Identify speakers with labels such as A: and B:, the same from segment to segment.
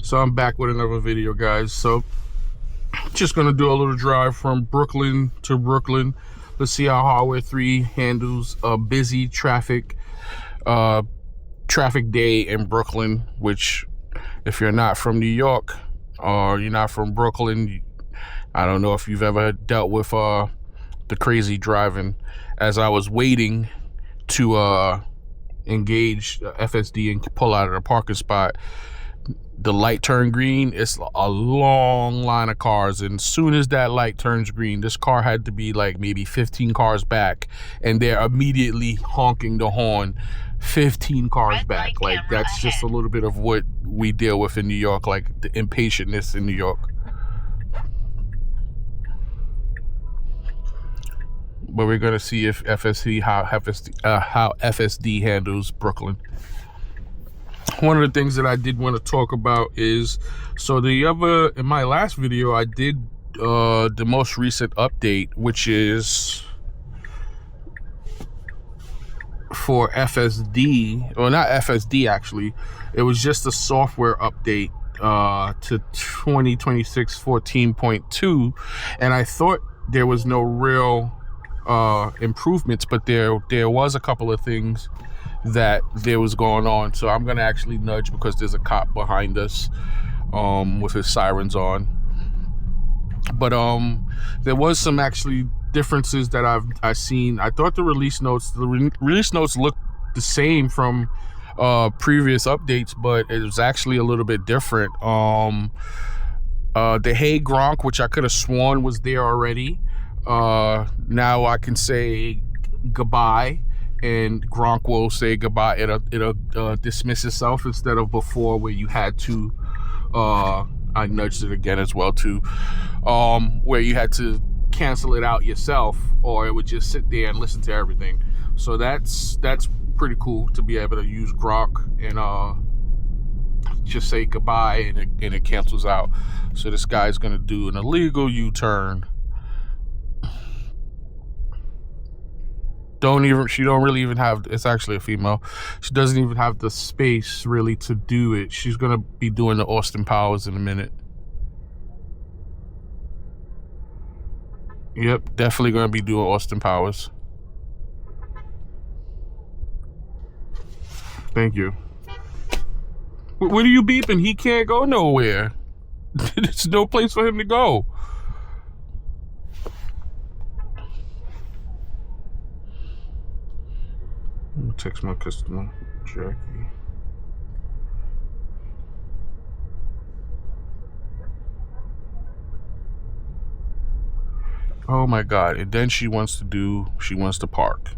A: So I'm back with another video, guys. So just gonna do a little drive from Brooklyn to Brooklyn. Let's see how HW3 handles a busy traffic day in Brooklyn, which if you're not from New York or you're not from Brooklyn, I don't know if you've ever dealt with the crazy driving. As I was waiting to engage FSD and pull out of the parking spot, the light turned green. It's a long line of cars, and as soon as that light turns green, this car had to be like maybe 15 cars back, and they're immediately honking the horn 15 cars back. Like, that's just a little bit of what we deal with in New York, like the impatientness in New York. But we're gonna see if how FSD handles Brooklyn. One of the things that I did want to talk about is, so in my last video, I did the most recent update, which is for FSD, or not FSD actually. It was just a software update to 2026 14.2, and I thought there was no real improvements, but there was a couple of things that there was going on. So I'm gonna actually nudge because there's a cop behind us with his sirens on. But there was some actually differences that I've seen. I thought the release notes looked the same from previous updates, but it was actually a little bit different. The Hey Gronk, which I could have sworn was there already, now I can say goodbye, and Gronk will say goodbye. It'll dismiss itself, instead of before where you had to I nudged it again as well too, where you had to cancel it out yourself, or it would just sit there and listen to everything. So that's pretty cool to be able to use Gronk and just say goodbye, and it cancels out. So this guy's gonna do an illegal U-turn. She don't really even have, it's actually a female, she doesn't even have the space really to do it. She's gonna be doing the Austin Powers in a minute. Yep, definitely gonna be doing Austin Powers. Thank you. What are you beeping? He can't go nowhere. There's no place for him to go. Text my customer, Jackie. Oh my God. And then she wants to park.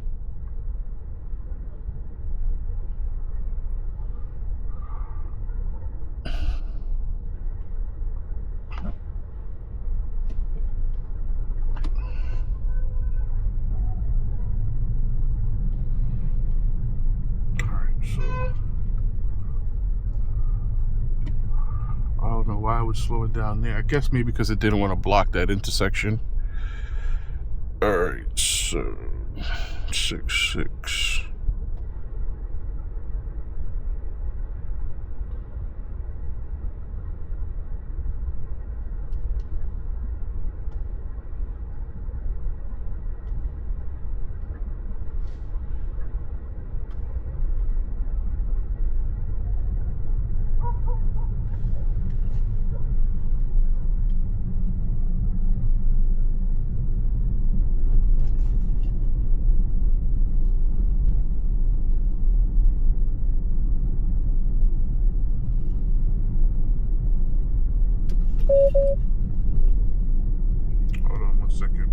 A: Why I would slow it down there. I guess maybe because it didn't want to block that intersection. All right, so 6-6. Hold on 1 second.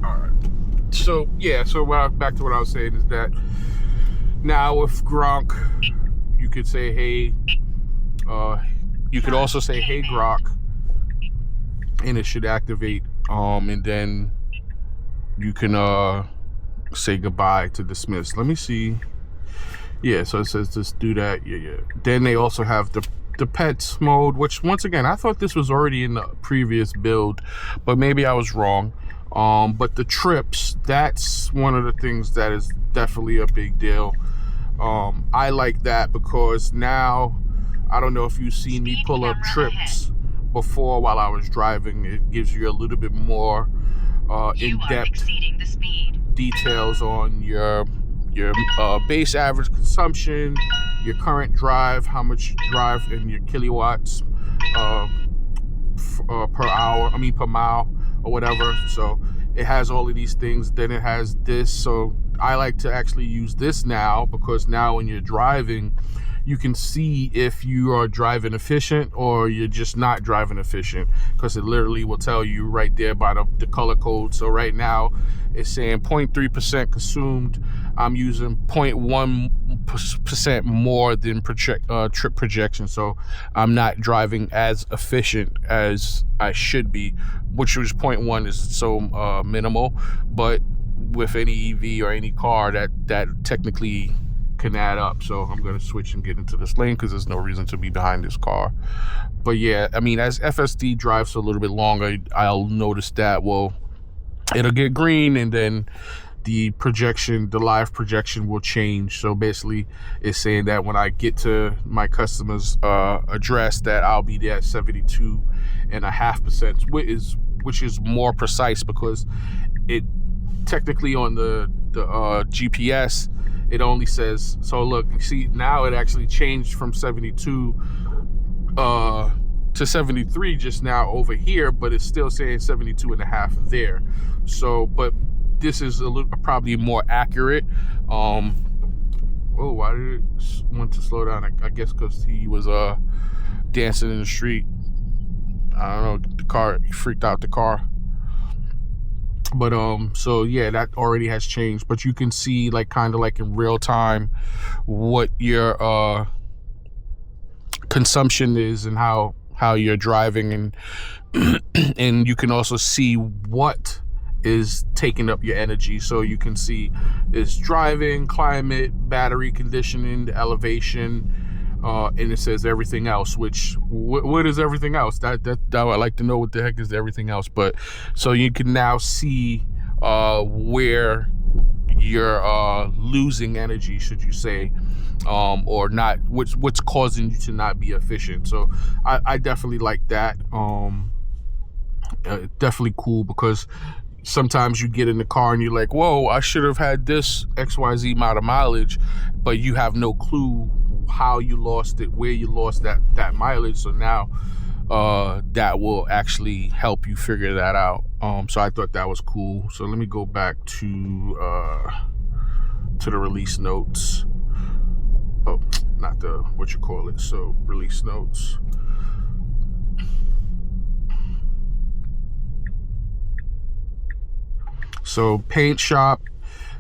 A: All right. So yeah, so back to what I was saying is that now with Gronk, you could say hey. You could also say hey Gronk, and it should activate. And then you can say goodbye to dismiss. Let me see Yeah, so it says just do that. Yeah. Then they also have the pets mode, which once again, I thought this was already in the previous build, but maybe I was wrong. But the trips, that's one of the things that is definitely a big deal. I like that because now, I don't know if you've seen me pull up trips before while I was driving. It gives you a little bit more in-depth details on your base average consumption, your current drive, how much you drive, and your kilowatts per hour, per mile or whatever. So it has all of these things. Then it has this. So I like to actually use this now, because now when you're driving, you can see if you are driving efficient or you're just not driving efficient, because it literally will tell you right there by the color code. So right now it's saying 0.3% consumed. I'm using 0.1% more than trip projection, so I'm not driving as efficient as I should be, which was 0.1 is so minimal. But with any EV or any car, that technically can add up. So I'm going to switch and get into this lane because there's no reason to be behind this car. But yeah, as FSD drives a little bit longer, I'll notice that, well, it'll get green and then the live projection will change. So basically it's saying that when I get to my customer's address, that I'll be there at 72.5%, which is more precise, because it technically on the GPS, it only says, so look, you see now it actually changed from 72 to 73 just now over here, but it's still saying 72.5 there. So, but this is probably more accurate. Why did it want to slow down? I guess because he was dancing in the street. I don't know, the car freaked out the car. But so yeah, that already has changed. But you can see kind of in real time what your consumption is and how you're driving, and and you can also see what is taking up your energy. So you can see it's driving, climate, battery conditioning, the elevation, and it says everything else, which what is everything else? That I'd like to know what the heck is everything else. But so you can now see where you're losing energy, should you say, or not, what's causing you to not be efficient. So I definitely like that. Definitely cool, because sometimes you get in the car and you're like, whoa, I should have had this XYZ amount of mileage, but you have no clue how you lost it, where you lost that mileage. So now that will actually help you figure that out. So I thought that was cool. So let me go back to the release notes. Oh, not the so release notes. So paint shop,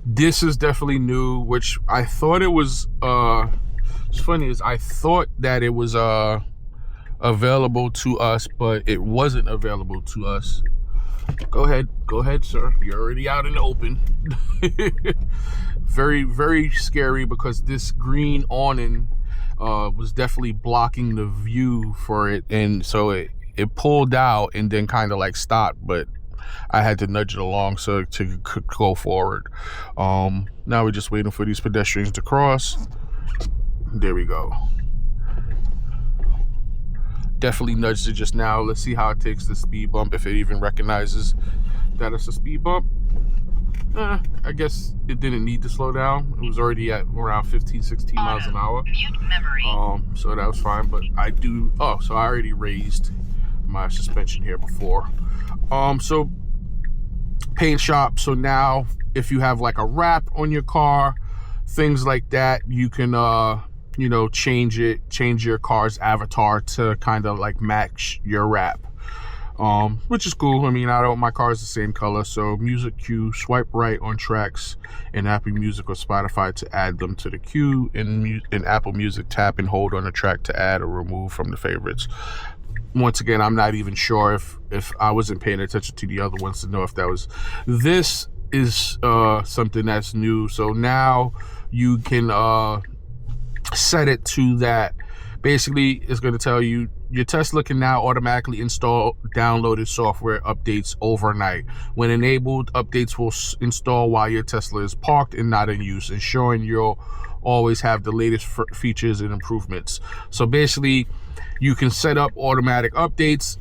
A: this is definitely new, which I thought it was it's funny is I thought that it was available to us, but it wasn't available to us. Go ahead, sir, you're already out in the open. Very, very scary, because this green awning was definitely blocking the view for it, and so it pulled out and then kind of stopped, but I had to nudge it along so to go forward. Now we're just waiting for these pedestrians to cross. There we go. Definitely nudged it just now. Let's see how it takes the speed bump, if it even recognizes that it's a speed bump. I guess it didn't need to slow down. It was already at around 15-16 miles an hour.
B: Mute memory.
A: So that was fine, but so I already raised my suspension here before. So paint shop. So now if you have a wrap on your car, things like that, you can change your car's avatar to kind of match your wrap, which is cool. My car is the same color. So music queue, swipe right on tracks in Apple Music or Spotify to add them to the queue. In Apple Music, tap and hold on the track to add or remove from the favorites. Once again, I'm not even sure if I wasn't paying attention to the other ones to know if that was. This is something that's new. So now you can set it to that. Basically, it's going to tell you your Tesla can now automatically install downloaded software updates overnight. When enabled, updates will install while your Tesla is parked and not in use, ensuring you'll always have the latest features and improvements. So basically, you can set up automatic updates.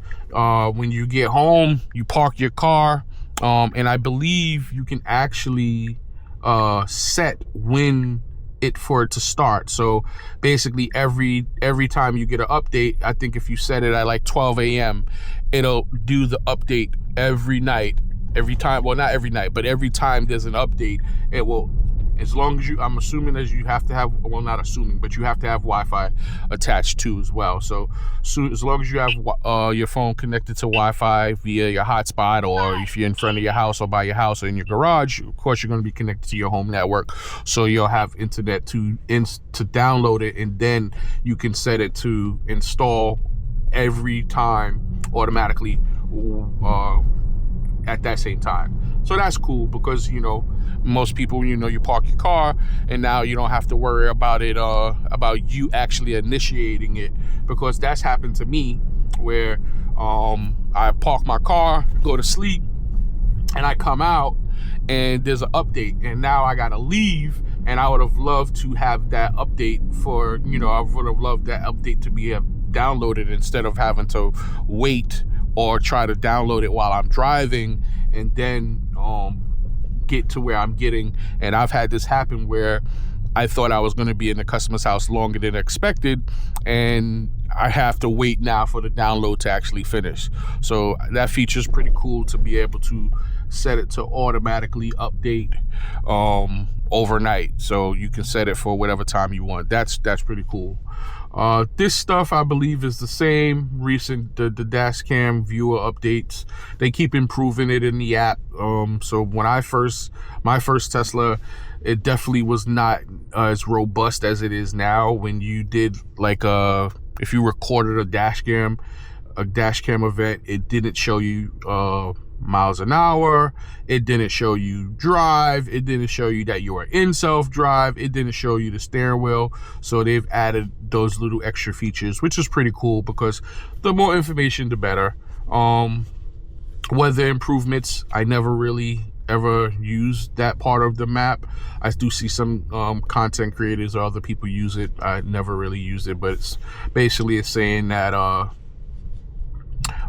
A: When you get home, you park your car, and I believe you can actually set when for it to start. So basically every time you get an update, I think if you set it at like 12 a.m., it'll do the update every night, every time. Well, not every night, but every time there's an update, it will, as long as I'm assuming as you have to have, well, not assuming, but you have to have Wi-Fi attached to as well. So as long as you have your phone connected to Wi-Fi via your hotspot, or if you're in front of your house or by your house or in your garage, of course you're going to be connected to your home network. So you'll have internet to download it, and then you can set it to install every time automatically at that same time. So that's cool, because most people, you park your car and now you don't have to worry about it, about you actually initiating it, because that's happened to me where I park my car, go to sleep, and I come out and there's an update, and now I gotta leave, and I would have loved to have that update I would have loved that update to be downloaded instead of having to wait or try to download it while I'm driving and then get to where I'm getting. And I've had this happen where I thought I was going to be in the customer's house longer than expected, and I have to wait now for the download to actually finish. So that feature is pretty cool, to be able to set it to automatically update overnight. So you can set it for whatever time you want. That's pretty cool. This stuff, I believe, is the same. The dash cam viewer updates, they keep improving it in the app. So when my first Tesla, it definitely was not as robust as it is now. When you did if you recorded a dash cam event, it didn't show you miles an hour, it didn't show you drive, it didn't show you that you were in self-drive, it didn't show you the steering wheel. So they've added those little extra features, which is pretty cool, because the more information the better. Weather improvements, I never really ever used that part of the map. I do see some content creators or other people use it. I never really used it, but it's saying that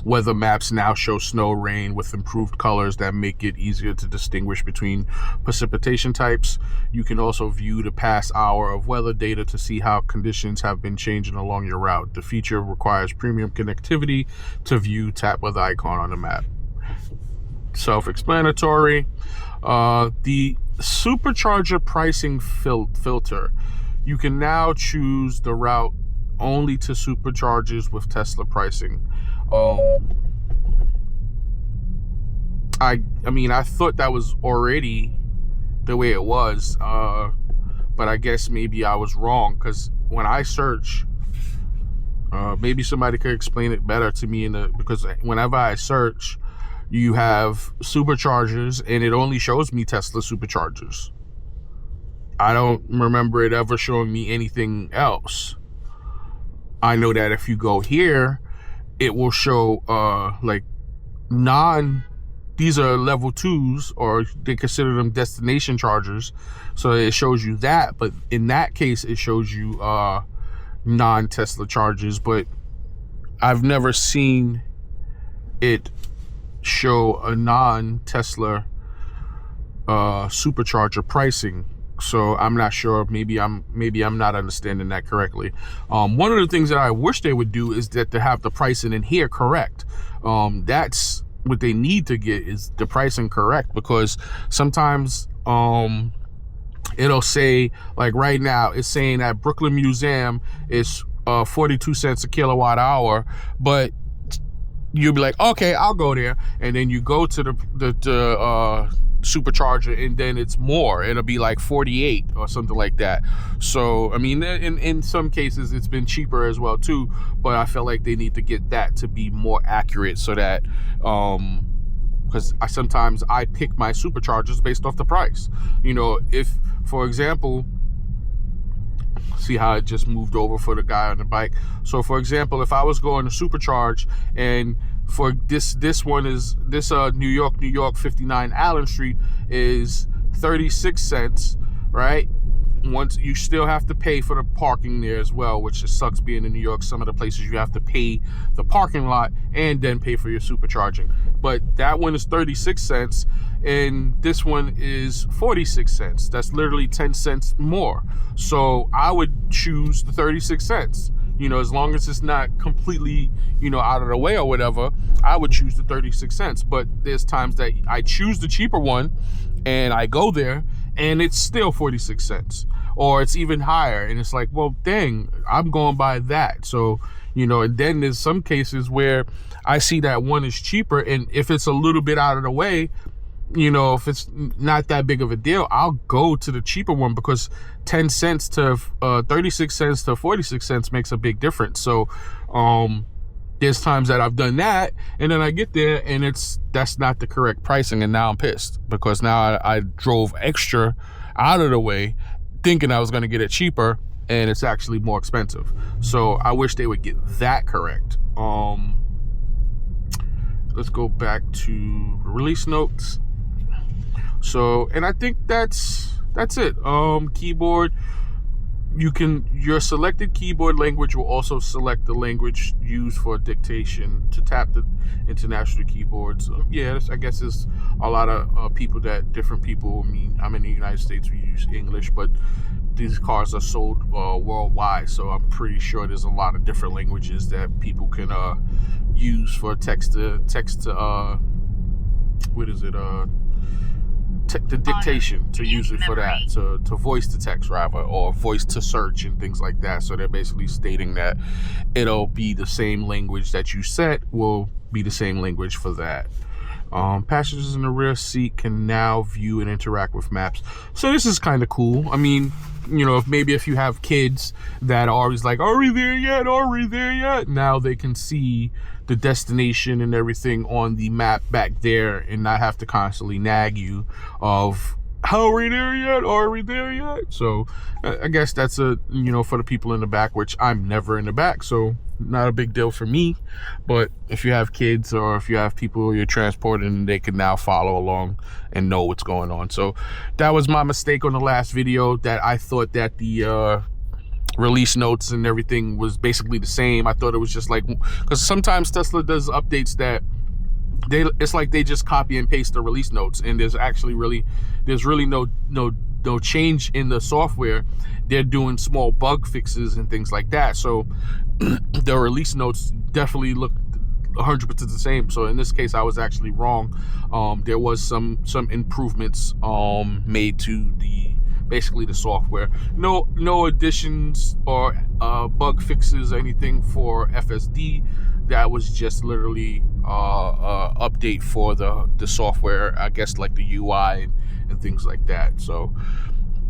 A: weather maps now show snow, rain with improved colors that make it easier to distinguish between precipitation types. You can also view the past hour of weather data to see how conditions have been changing along your route. The feature requires premium connectivity to view. Tap weather icon on the map. Self-explanatory. The supercharger pricing filter. You can now choose the route only to superchargers with Tesla pricing. I thought that was already the way it was, but I guess maybe I was wrong, because when I search, maybe somebody could explain it better to me, because whenever I search, you have superchargers and it only shows me Tesla superchargers. I don't remember it ever showing me anything else. I know that if you go here, it will show these are level 2s, or they consider them destination chargers. So it shows you that, but in that case, it shows you non-Tesla chargers. But I've never seen it show a non-Tesla supercharger pricing. So I'm not sure. Maybe I'm not understanding that correctly. One of the things that I wish they would do is that to have the pricing in here correct. That's what they need to get, is the pricing correct, because sometimes it'll say, like right now, it's saying that Brooklyn Museum is 42 cents a kilowatt hour, but you'll be like, okay, I'll go there, and then you go to the supercharger, and then it's more. It'll be like 48 or something like that. So I mean, in some cases it's been cheaper as well too, but I feel like they need to get that to be more accurate, so that because sometimes I pick my superchargers based off the price. If, for example, See how it just moved over for the guy on the bike. So for example, if I was going to supercharge, and for this one is this New York 59 Allen Street is 36 cents, right? Once you still have to pay for the parking there as well, which just sucks being in New York. Some of the places you have to pay the parking lot and then pay for your supercharging. But that one is 36 cents and this one is 46 cents. That's literally 10 cents more. So I would choose the 36 cents. You know, as long as it's not completely, you know, out of the way or whatever, I would choose the 36 cents. But there's times that I choose the cheaper one and I go there and it's still 46 cents or it's even higher. And it's like, well, dang, I'm going by that. So, you know, and then there's some cases where I see that one is cheaper. And if it's a little bit out of the way, you know, if it's not that big of a deal, I'll go to the cheaper one because 10 cents to 36 cents to 46 cents makes a big difference. So, there's times that I've done that and then I get there and that's not the correct pricing, and now I'm pissed because now I drove extra out of the way thinking I was going to get it cheaper and it's actually more expensive. So I wish they would get that correct. Let's go back to release notes. So, and I think that's it. Keyboard, your selected keyboard language will also select the language used for dictation to tap the international keyboards. Yeah, I guess there's a lot of different people. I mean, I'm in the United States, we use English, but these cars are sold worldwide, so I'm pretty sure there's a lot of different languages that people can use for text to the dictation, to use it for that, to voice to text rather, or voice to search and things like that. So they're basically stating that it'll be the same language that you set will be the same language for that. Passengers in the rear seat can now view and interact with maps. So this is kind of cool. I mean, you know, if you have kids that are always like, are we there yet? Are we there yet? Now they can see the destination and everything on the map back there and not have to constantly nag you of, how are we there yet? Are we there yet? So I guess that's for the people in the back, which I'm never in the back, so not a big deal for me. But if you have kids or if you have people you're transporting, they can now follow along and know what's going on. So that was my mistake on the last video, that I thought that the release notes and everything was basically the same. I thought it was just like, because sometimes Tesla does updates that it's like they just copy and paste the release notes, and there's really no change in the software. They're doing small bug fixes and things like that. So the release notes definitely look 100% the same. So in this case, I was actually wrong. There was some improvements made to basically the software. No additions or bug fixes or anything for FSD. That was just literally update for the software, I guess, like the UI and things like that. So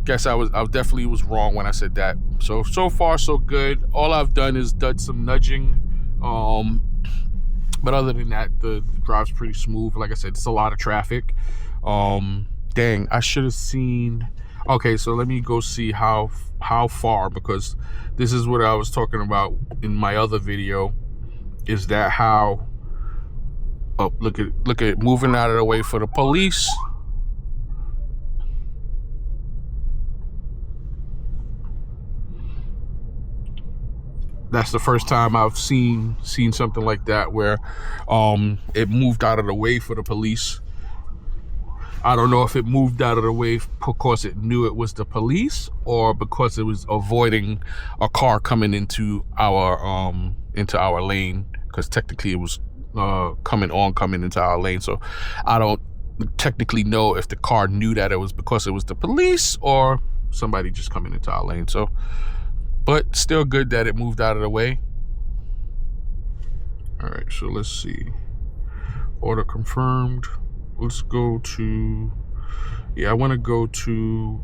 A: guess I definitely was wrong when I said that. So far so good. All I've done is done some nudging, but other than that, the drive's pretty smooth. Like I said, it's a lot of traffic. Dang, I should have seen. Okay, so let me go see how far, because this is what I was talking about in my other video, is that how, oh, look at moving out of the way for the police. That's the first time I've seen something like that, where it moved out of the way for the police. I don't know if it moved out of the way because it knew it was the police, or because it was avoiding a car coming into our lane, because technically it was coming into our lane. So I don't technically know if the car knew that it was because it was the police or somebody just coming into our lane. So, but still good that it moved out of the way. All right, so let's see. Order confirmed. Let's go to, I want to go to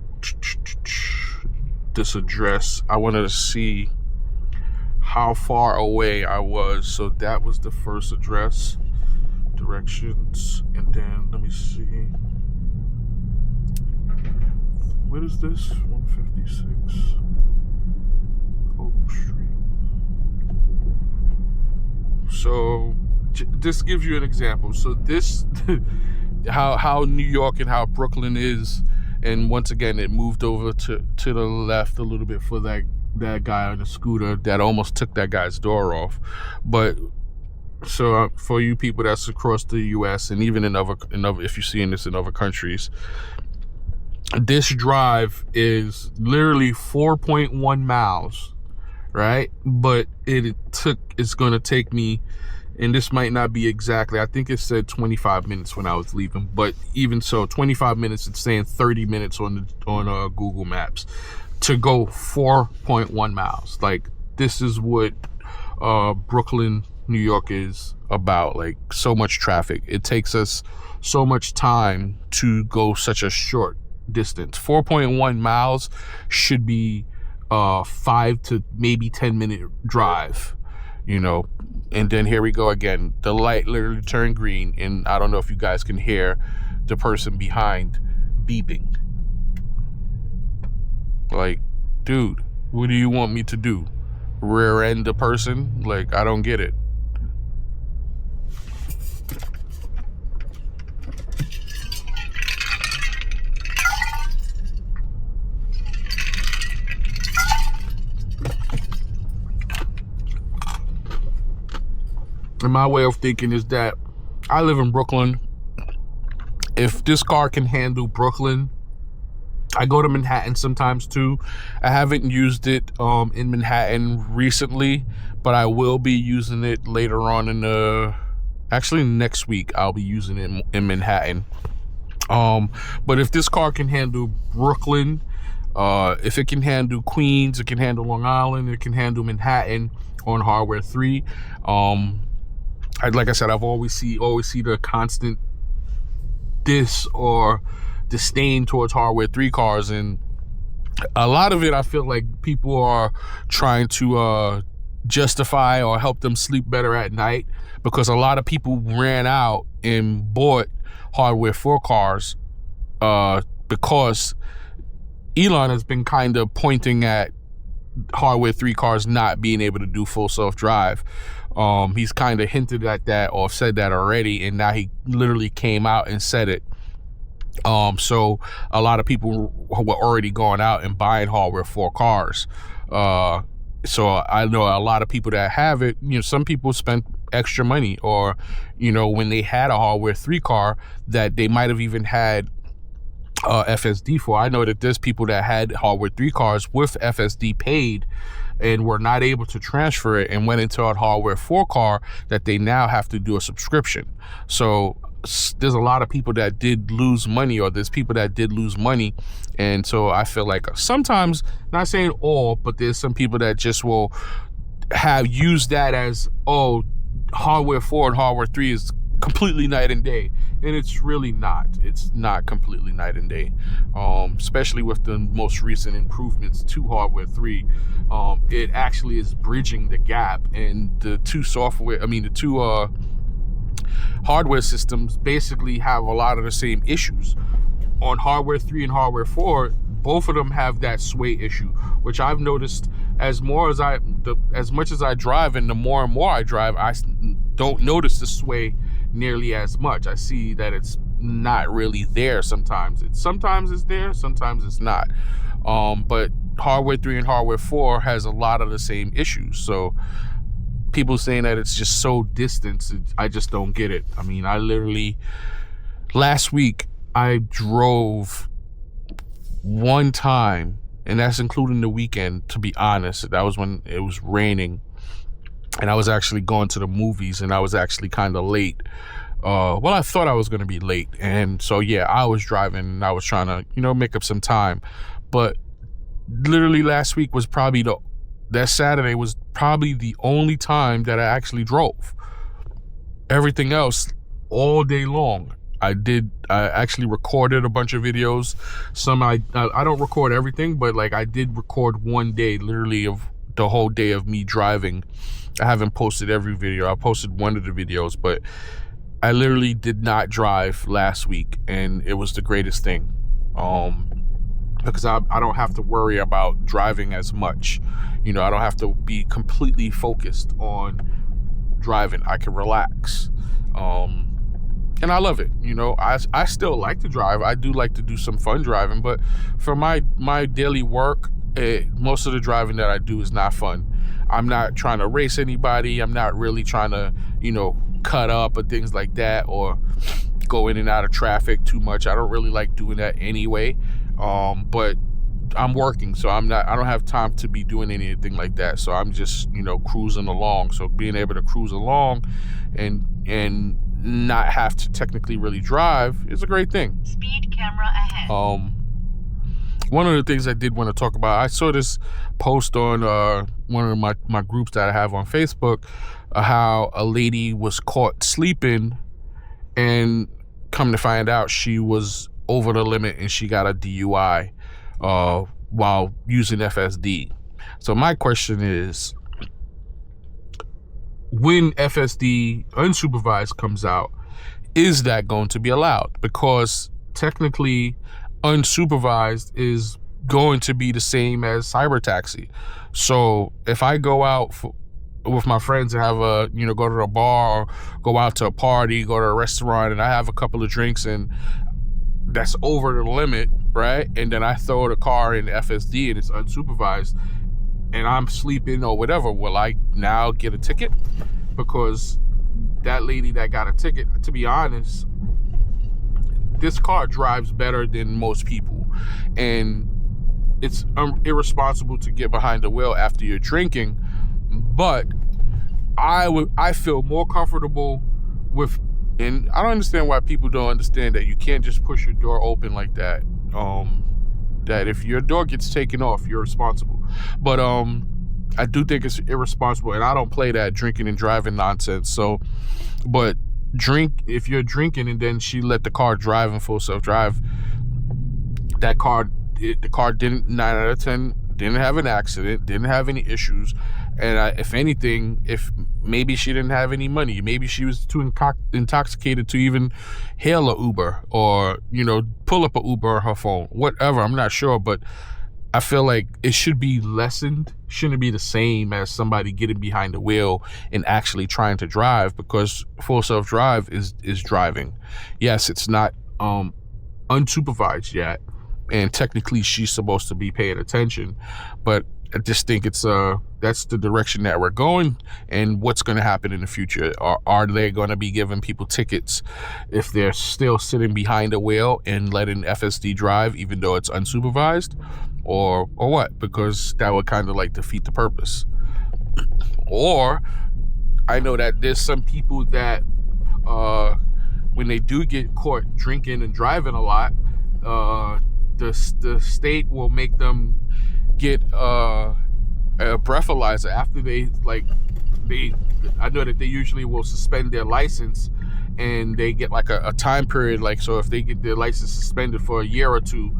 A: this address. I wanted to see how far away I was. So that was the first address, directions, and then let me see. What is this? 156. Oak Street. So this gives you an example. So this how New York and how Brooklyn is, and once again it moved over to the left a little bit for that guy on the scooter that almost took that guy's door off. But so for you people that's across the US and even in other if you're seeing this in other countries, this drive is literally 4.1 miles, right? But it's going to take me, and this might not be exactly, I think it said 25 minutes when I was leaving, but even so, 25 minutes, it's saying 30 minutes on Google Maps to go 4.1 miles. Like, this is what Brooklyn, New York is about. Like, so much traffic. It takes us so much time to go such a short distance. 4.1 miles should be 5 to maybe 10 minute drive, you know. And then here we go again. The light literally turned green, and I don't know if you guys can hear the person behind beeping. Like, dude, what do you want me to do? Rear end the person? Like, I don't get it. And my way of thinking is that I live in Brooklyn. If this car can handle Brooklyn, I go to Manhattan sometimes too. I haven't used it in Manhattan recently, but I will be using it later on actually next week. I'll be using it in Manhattan. But if this car can handle Brooklyn, if it can handle Queens, it can handle Long Island, it can handle Manhattan on Hardware 3. Like I said, I've always see the constant diss or disdain towards Hardware 3 cars, and a lot of it I feel like people are trying to justify or help them sleep better at night, because a lot of people ran out and bought Hardware 4 cars because Elon has been kind of pointing at Hardware 3 cars not being able to do full self-drive. He's kind of hinted at that or said that already, and now he literally came out and said it. So a lot of people were already going out and buying Hardware 4 cars. So I know a lot of people that have it, you know, some people spent extra money, or, you know, when they had a Hardware 3 car that they might have even had FSD for. I know that there's people that had Hardware 3 cars with FSD paid and were not able to transfer it and went into a Hardware 4 car that they now have to do a subscription. So there's a lot of people that did lose money, or there's people that did lose money. And so I feel like sometimes, not saying all, but there's some people that just will have used that as, oh, Hardware 4 and Hardware 3 is completely night and day, and it's really not. It's not completely night and day, especially with the most recent improvements to Hardware 3. It actually is bridging the gap, and the two hardware systems basically have a lot of the same issues. On Hardware 3 and Hardware 4, both of them have that sway issue, which I've noticed as much as I drive, and the more and more I drive, I don't notice the sway nearly as much. I see that it's not really there sometimes. Sometimes it's there, sometimes it's not. But Hardware 3 and Hardware 4 has a lot of the same issues. So people saying that it's just so distant, I just don't get it. I mean, I literally, last week, I drove one time, and that's including the weekend, to be honest. That was when it was raining, and I was actually going to the movies, and I was actually kind of late. Well, I thought I was going to be late, and so yeah, I was driving, and I was trying to, you know, make up some time. But literally last week was probably that Saturday was probably the only time that I actually drove. Everything else, all day long, I actually recorded a bunch of videos. Some I don't record everything, but like I did record one day, literally, of the whole day of me driving. I haven't posted every video. I posted one of the videos, but I literally did not drive last week, and it was the greatest thing. because I don't have to worry about driving as much. I don't have to be completely focused on driving. I can relax. And I love it. I still like to drive. I do like to do some fun driving, but for my daily work, most of the driving that I do is not fun. I'm not trying to race anybody. I'm not really trying to, cut up or things like that, or go in and out of traffic too much. I don't really like doing that anyway. But I'm working, so I don't have time to be doing anything like that. So I'm just, cruising along. So being able to cruise along and not have to technically really drive is a great thing.
B: Speed camera ahead.
A: One of the things I did want to talk about, I saw this post on one of my groups that I have on Facebook, how a lady was caught sleeping, and come to find out she was over the limit and she got a DUI while using FSD. So my question is, when FSD unsupervised comes out, is that going to be allowed? Because technically unsupervised is going to be the same as cyber taxi. So if I go out with my friends and have go to a bar or go out to a party, go to a restaurant, and I have a couple of drinks and that's over the limit, right? And then I throw the car in FSD and it's unsupervised and I'm sleeping or whatever, will I now get a ticket? Because that lady that got a ticket, to be honest, this car drives better than most people, and it's irresponsible to get behind the wheel after you're drinking. But I feel more comfortable with, and I don't understand why people don't understand that you can't just push your door open like that. That if your door gets taken off, you're responsible. But I do think it's irresponsible, and I don't play that drinking and driving nonsense. So, but if you're drinking and then she let the car drive in full self-drive, the car didn't, 9 out of 10 didn't have an accident, didn't have any issues. And if anything, if maybe she didn't have any money, maybe she was too intoxicated to even hail a Uber or, pull up a Uber on her phone, whatever, I'm not sure. But I feel like it should be lessened, shouldn't be the same as somebody getting behind the wheel and actually trying to drive, because full self-drive is driving. Yes, it's not unsupervised yet, and technically she's supposed to be paying attention, but I just think it's that's the direction that we're going, and what's going to happen in the future. Are they going to be giving people tickets if they're still sitting behind the wheel and letting FSD drive even though it's unsupervised, or what? Because that would kind of like defeat the purpose. Or I know that there's some people that when they do get caught drinking and driving a lot, the state will make them get a breathalyzer after I know that they usually will suspend their license, and they get like a time period. Like, so if they get their license suspended for a year or two,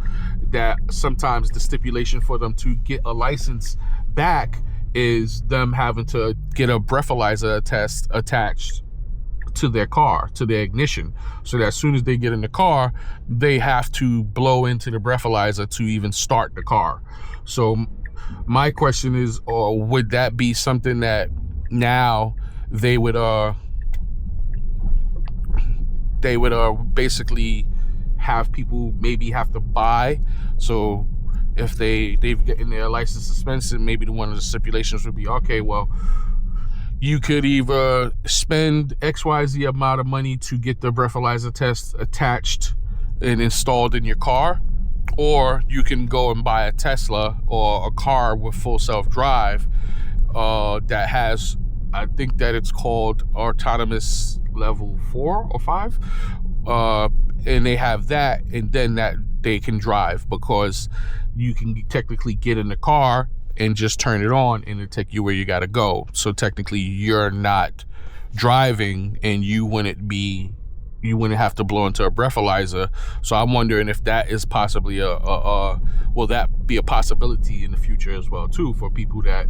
A: that sometimes the stipulation for them to get a license back is them having to get a breathalyzer test attached to their car, to their ignition, so that as soon as they get in the car, they have to blow into the breathalyzer to even start the car. So my question is, would that be something that now they would basically have people maybe have to buy? So if they've gotten their license suspended, maybe one of the stipulations would be, okay, well, you could either spend XYZ amount of money to get the breathalyzer test attached and installed in your car, or you can go and buy a Tesla or a car with full self-drive that has, I think that it's called autonomous level 4 or 5, and they have that, and then that they can drive, because you can technically get in the car and just turn it on and it'll take you where you got to go. So technically you're not driving, and you wouldn't have to blow into a breathalyzer. So I'm wondering if that is possibly will that be a possibility in the future as well too, for people that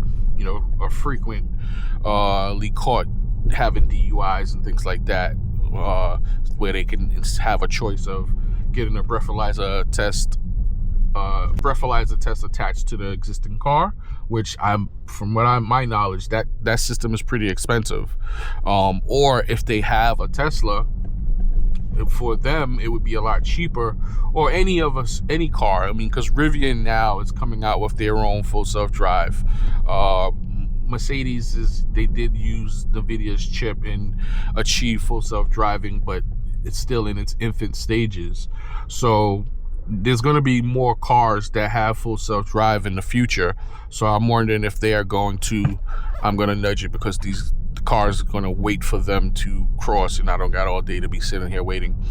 A: are frequently caught having DUIs and things like that, where they can have a choice of getting a breathalyzer test breathalyzer test attached to the existing car, which my knowledge, that system is pretty expensive. Or if they have a Tesla, for them it would be a lot cheaper, or any car. I mean, because Rivian now is coming out with their own full self-drive. Mercedes they did use NVIDIA's chip and achieve full self-driving, but it's still in its infant stages. So there's going to be more cars that have full self-drive in the future. So I'm wondering if they are going to, I'm going to nudge it, because these cars are going to wait for them to cross, and I don't got all day to be sitting here waiting.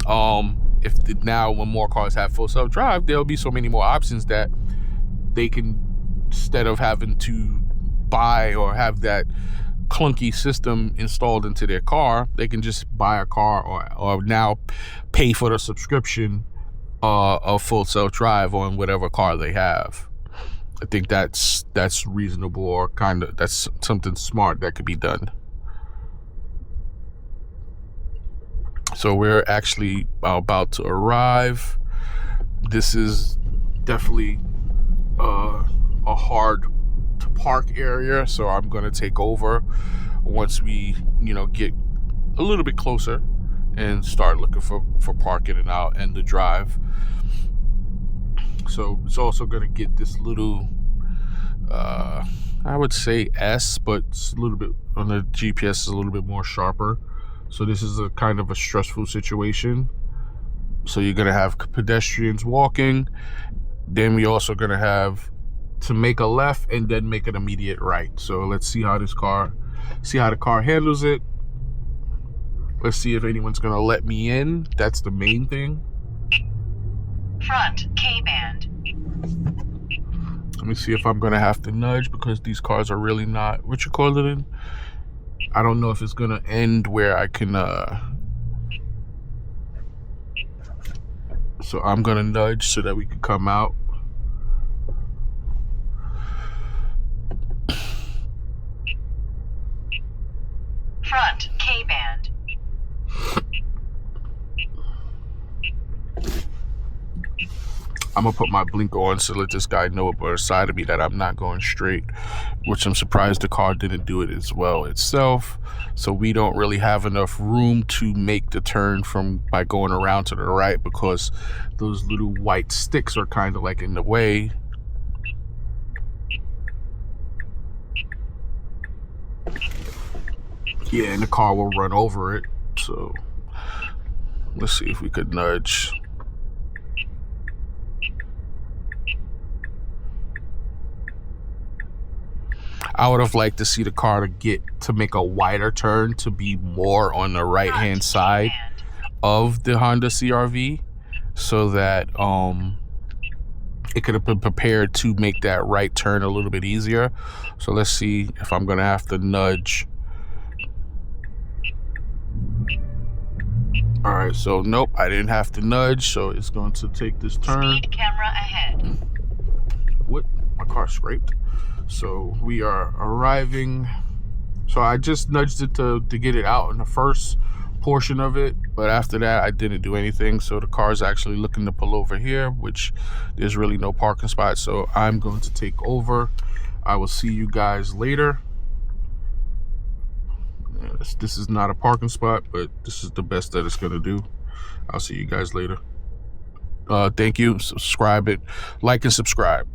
A: Now when more cars have full self-drive, there'll be so many more options that they can, instead of having to buy or have that clunky system installed into their car, they can just buy a car or now pay for the subscription of full self-drive on whatever car they have. I think that's reasonable, or that's something smart that could be done. So we're actually about to arrive. This is definitely a hard to park area, so I'm gonna take over once we get a little bit closer and start looking for parking and out and the drive. So it's also gonna get this little I would say S, but it's a little bit on the GPS is a little bit more sharper. So this is a kind of a stressful situation. So you're gonna have pedestrians walking, then we also gonna have to make a left and then make an immediate right. So let's see how the car handles it. Let's see if anyone's gonna let me in. That's the main thing.
B: Front K-band.
A: Let me see if I'm gonna have to nudge, because these cars are really not, what you call it in? I don't know if it's gonna end where I can so I'm gonna nudge so that we can come out.
B: Front K-band.
A: I'm gonna put my blinker on to let this guy know by the side of me that I'm not going straight, which I'm surprised the car didn't do it as well itself. So we don't really have enough room to make the turn by going around to the right, because those little white sticks are kind of like in the way. Yeah, and the car will run over it. So let's see if we could nudge. I would have liked to see the car to make a wider turn, to be more on the right hand side of the Honda CR-V, so that it could have been prepared to make that right turn a little bit easier. So let's see if I'm gonna have to nudge. All right, so nope, I didn't have to nudge, so it's going to take this turn.
B: Speed camera ahead.
A: What? My car scraped. So we are arriving. So I just nudged it to get it out in the first portion of it, but after that I didn't do anything. So the car is actually looking to pull over here, which there's really no parking spot. So I'm going to take over. I will see you guys later. This is not a parking spot, but this is the best that it's gonna do. I'll see you guys later. Thank you. Subscribe it, like and subscribe.